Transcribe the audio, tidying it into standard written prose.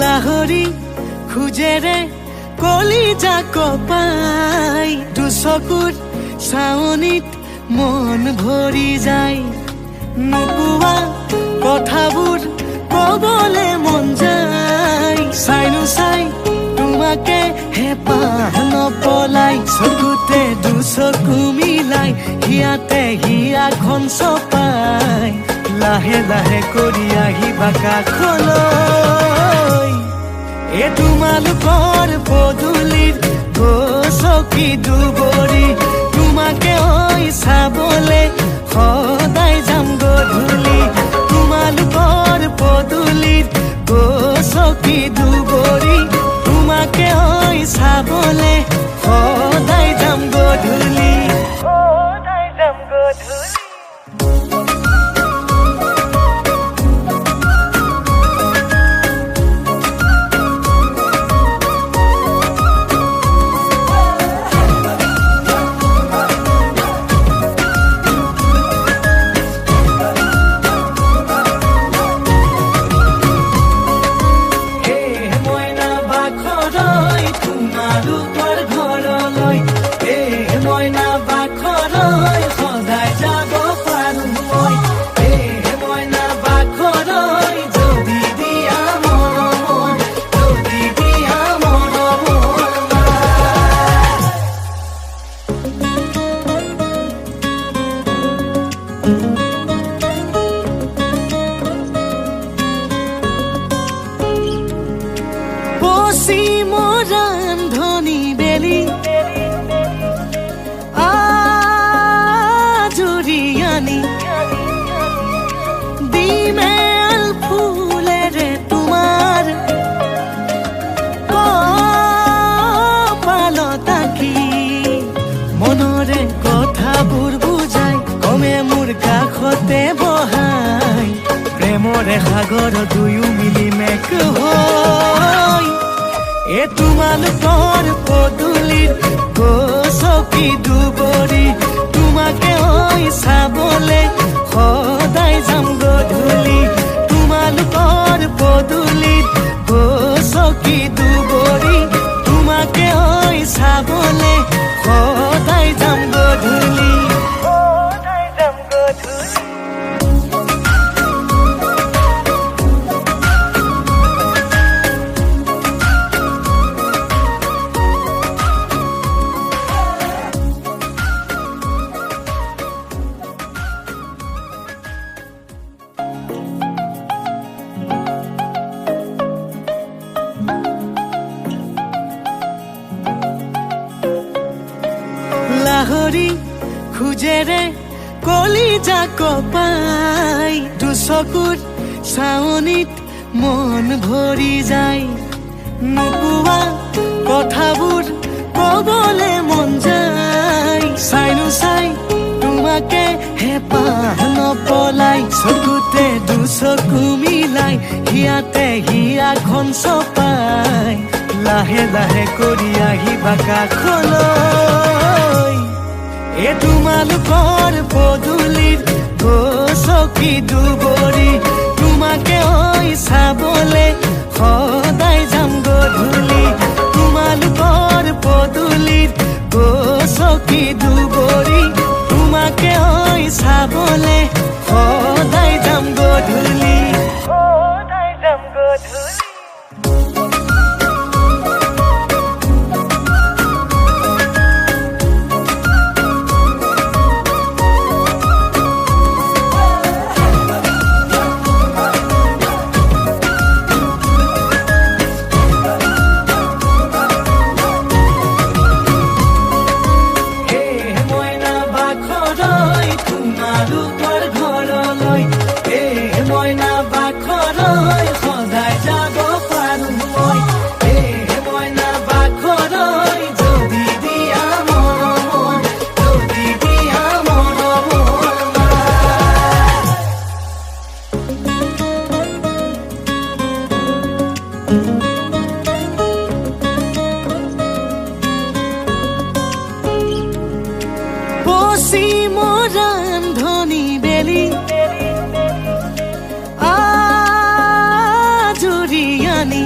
লাহৰি খুজেৰে কলিজা কপাই দুচকুৰ চাৱনিত মন ভৰি যায় নোকোৱা কথাবোৰ কবলে মন যায় চাইনো চাই তোমাকে হেঁপাহ নপলাই চকুতে দুচকু মিলাই হিয়াতে হিয়াখন চপাই লাহে লাহে কৰি আহিবা কাষলৈ এ তোমালোকৰ পদূলিৰ গছকি দুবৰি তোমাকে ঐ চাবলে সদায় যাম গধূলি তোমালোকৰ পদূলিৰ গছকি দুবৰি তোমাকে ঐ চাবলে সদায় যাম গধূলি ধনী বেলি আজুৰি আনি দিমেল ফুলেৰে তোমাৰ কপালত আঁকি মনৰে কথাবোৰ বুজাই কমে মোৰ কাষতে বহাই প্ৰেমৰে সাগৰ দুয়ো মিলি মেক হৈ এ তোমালোকৰ পদূলিৰ গছকি দুবৰি তোমাকে ঐ চাবলে সদায় যাম গধূলি তোমালোকৰ পদূলিৰ গছকি দুবৰি তোমাকে ঐ চাবলে সদায় যাম গধূলি লাহৰি খুজেৰে কলিজা কপাই দুচকুৰ চাৱনিত মন ভৰি যায় নোকোৱা কথাবোৰ কবলে মন যায় চাইনো চাই তোমাকে হেঁপাহ নপলাই চকুতে দুচকু মিলাই হিয়াতে হিয়াখন চপাই লাহে লাহে কৰি আহিবা কাষলৈ এ তোমালোকৰ পদূলিৰ গছকি দুবৰি তোমাকে ঐ চাবলে সদায় যাম গধূলি তোমালোকৰ পদূলিৰ গছকি দুবৰি তোমাকে ঐ চাবলে সদায় যাম গধূলি মচি মৰা ধনী বেলি আজৰি আনি